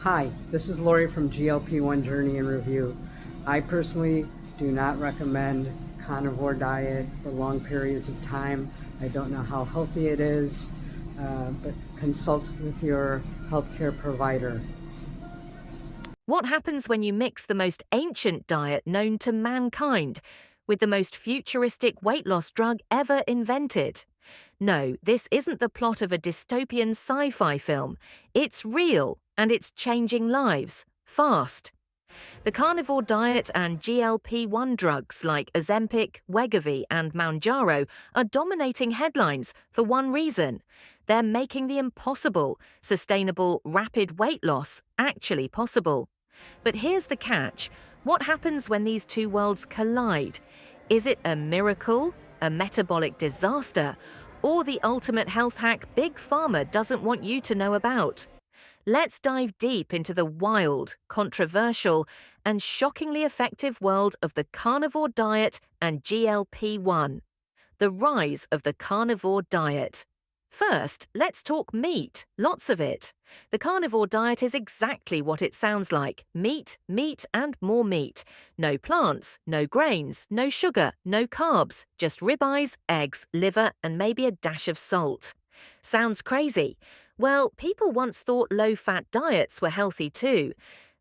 Hi, this is Lori from GLP-1 Journey and Review. I personally do not recommend carnivore diet for long periods of time. I don't know how healthy it is, but consult with your healthcare provider. What happens when you mix the most ancient diet known to mankind with the most futuristic weight loss drug ever invented? No, this isn't the plot of a dystopian sci-fi film. It's real, and it's changing lives, fast. The carnivore diet and GLP-1 drugs like Ozempic, Wegovy and Mounjaro are dominating headlines for one reason. They're making the impossible, sustainable, rapid weight loss, actually possible. But here's the catch. What happens when these two worlds collide? Is it a miracle, a metabolic disaster, or the ultimate health hack Big Pharma doesn't want you to know about? Let's dive deep into the wild, controversial, and shockingly effective world of the carnivore diet and GLP-1. The rise of the carnivore diet. First, let's talk meat, lots of it. The carnivore diet is exactly what it sounds like. Meat, meat and more meat. No plants, no grains, no sugar, no carbs, just ribeyes, eggs, liver and maybe a dash of salt. Sounds crazy. Well, people once thought low-fat diets were healthy too.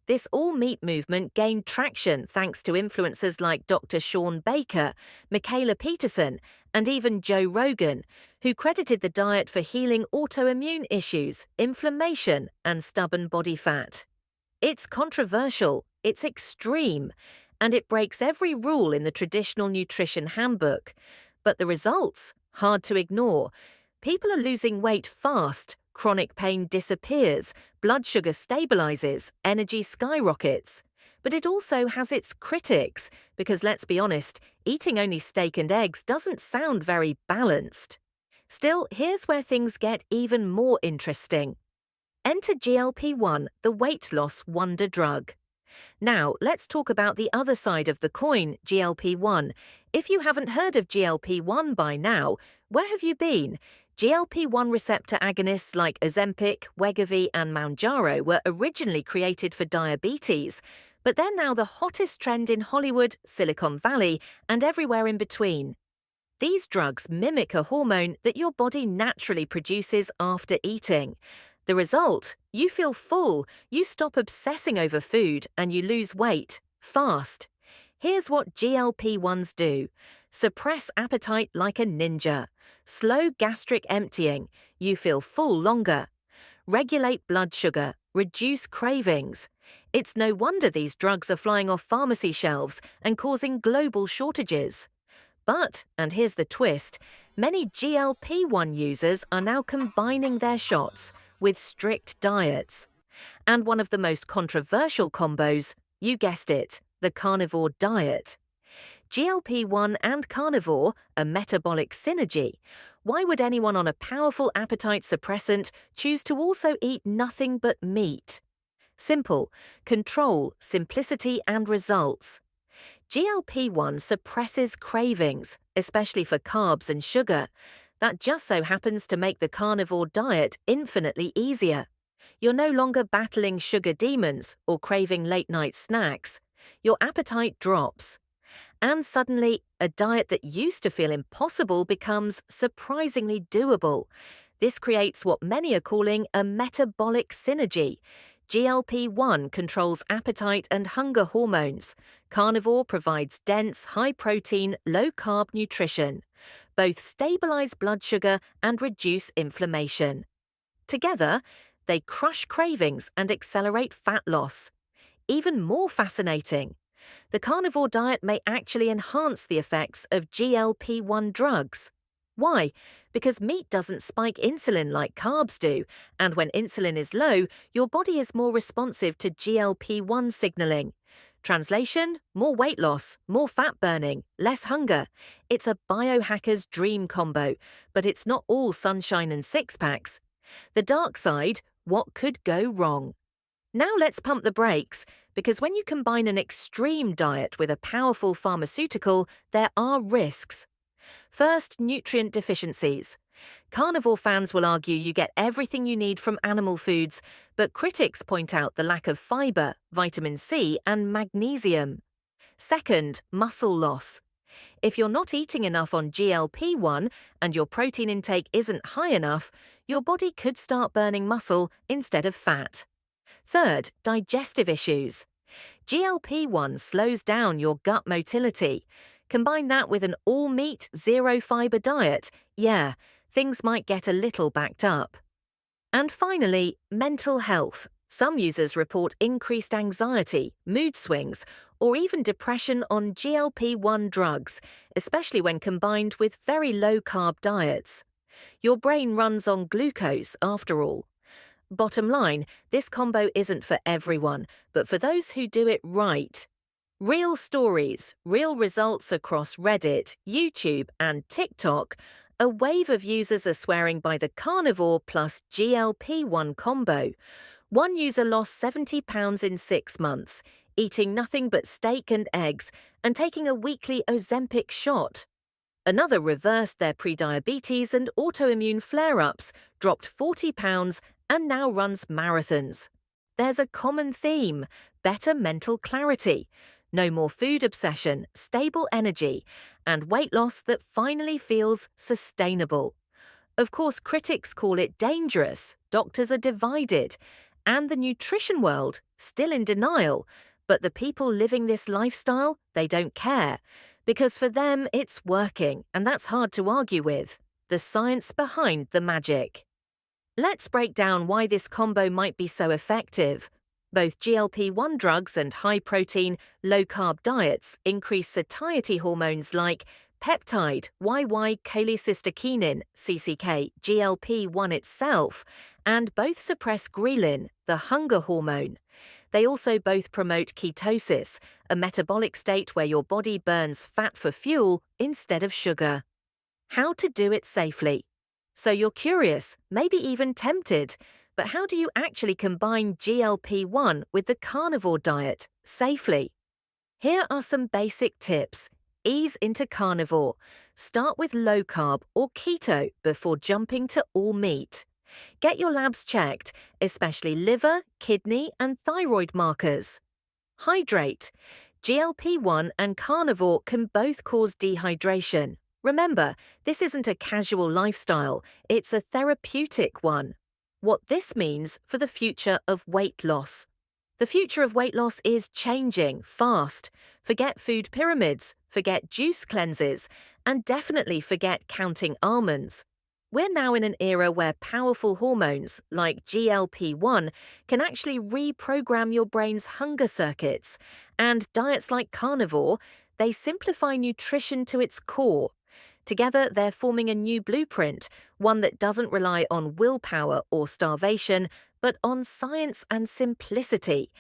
This all-meat movement gained traction thanks to influencers like Dr. Shawn Baker, Michaela Peterson, and even Joe Rogan, who credited the diet for healing autoimmune issues, inflammation, and stubborn body fat. It's controversial, it's extreme, and it breaks every rule in the traditional nutrition handbook. But the results? Hard to ignore. People are losing weight fast, chronic pain disappears, blood sugar stabilizes, energy skyrockets. But it also has its critics, because let's be honest, eating only steak and eggs doesn't sound very balanced. Still, here's where things get even more interesting. Enter GLP-1, the weight loss wonder drug. Now, let's talk about the other side of the coin, GLP-1. If you haven't heard of GLP-1 by now, where have you been? GLP-1 receptor agonists like Ozempic, Wegovy and Mounjaro were originally created for diabetes, but they're now the hottest trend in Hollywood, Silicon Valley, and everywhere in between. These drugs mimic a hormone that your body naturally produces after eating. The result? You feel full, you stop obsessing over food, and you lose weight, fast. Here's what GLP-1s do. Suppress appetite like a ninja. Slow gastric emptying. You feel full longer. Regulate blood sugar. Reduce cravings. It's no wonder these drugs are flying off pharmacy shelves and causing global shortages. But, and here's the twist, many GLP-1 users are now combining their shots with strict diets. And one of the most controversial combos, you guessed it, the carnivore diet. GLP-1 and carnivore, a metabolic synergy. Why would anyone on a powerful appetite suppressant choose to also eat nothing but meat? Simple. Control, simplicity and results. GLP-1 suppresses cravings, especially for carbs and sugar. That just so happens to make the carnivore diet infinitely easier. You're no longer battling sugar demons or craving late-night snacks. Your appetite drops. And suddenly, a diet that used to feel impossible becomes surprisingly doable. This creates what many are calling a metabolic synergy. GLP-1 controls appetite and hunger hormones. Carnivore provides dense, high-protein, low-carb nutrition. Both stabilize blood sugar and reduce inflammation. Together, they crush cravings and accelerate fat loss. Even more fascinating, the carnivore diet may actually enhance the effects of GLP-1 drugs. Why? Because meat doesn't spike insulin like carbs do, and when insulin is low, your body is more responsive to GLP-1 signaling. Translation? More weight loss, more fat burning, less hunger. It's a biohacker's dream combo, but it's not all sunshine and six-packs. The dark side, what could go wrong? Now let's pump the brakes, because when you combine an extreme diet with a powerful pharmaceutical, there are risks. First, nutrient deficiencies. Carnivore fans will argue you get everything you need from animal foods, but critics point out the lack of fiber, vitamin C, and magnesium. Second, muscle loss. If you're not eating enough on GLP-1 and your protein intake isn't high enough, your body could start burning muscle instead of fat. Third, digestive issues. GLP-1 slows down your gut motility. Combine that with an all-meat, zero-fiber diet, things might get a little backed up. And finally, mental health. Some users report increased anxiety, mood swings, or even depression on GLP-1 drugs, especially when combined with very low-carb diets. Your brain runs on glucose, after all. Bottom line, this combo isn't for everyone, but for those who do it right. Real stories, real results across Reddit, YouTube, and TikTok. A wave of users are swearing by the Carnivore plus GLP-1 combo. One user lost 70 pounds in 6 months, eating nothing but steak and eggs and taking a weekly Ozempic shot. Another reversed their prediabetes and autoimmune flare-ups, dropped 40 pounds, and now runs marathons. There's a common theme: better mental clarity, no more food obsession, stable energy, and weight loss that finally feels sustainable. Of course, critics call it dangerous, doctors are divided, and the nutrition world still in denial. But the people living this lifestyle, they don't care, because for them it's working, and that's hard to argue with. The science behind the magic. Let's break down why this combo might be so effective. Both GLP-1 drugs and high-protein, low-carb diets increase satiety hormones like peptide, YY cholecystokinin, CCK, GLP-1 itself, and both suppress ghrelin, the hunger hormone. They also both promote ketosis, a metabolic state where your body burns fat for fuel instead of sugar. How to do it safely. So you're curious, maybe even tempted, but how do you actually combine GLP-1 with the carnivore diet safely? Here are some basic tips. Ease into carnivore. Start with low carb or keto before jumping to all meat. Get your labs checked, especially liver, kidney, and thyroid markers. Hydrate. GLP-1 and carnivore can both cause dehydration. Remember, this isn't a casual lifestyle, it's a therapeutic one. What this means for the future of weight loss. The future of weight loss is changing fast. Forget food pyramids, forget juice cleanses, and definitely forget counting almonds. We're now in an era where powerful hormones, like GLP-1, can actually reprogram your brain's hunger circuits. And diets like carnivore, they simplify nutrition to its core. Together, they're forming a new blueprint, one that doesn't rely on willpower or starvation, but on science and simplicity.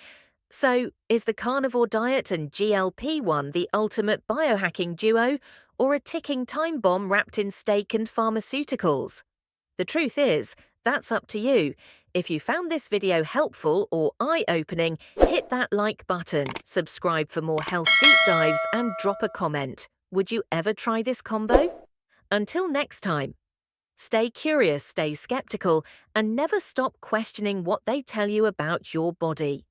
So, is the carnivore diet and GLP-1 the ultimate biohacking duo, or a ticking time bomb wrapped in steak and pharmaceuticals? The truth is, that's up to you. If you found this video helpful or eye-opening, hit that like button, subscribe for more health deep dives, and drop a comment. Would you ever try this combo? Until next time, stay curious, stay skeptical, and never stop questioning what they tell you about your body.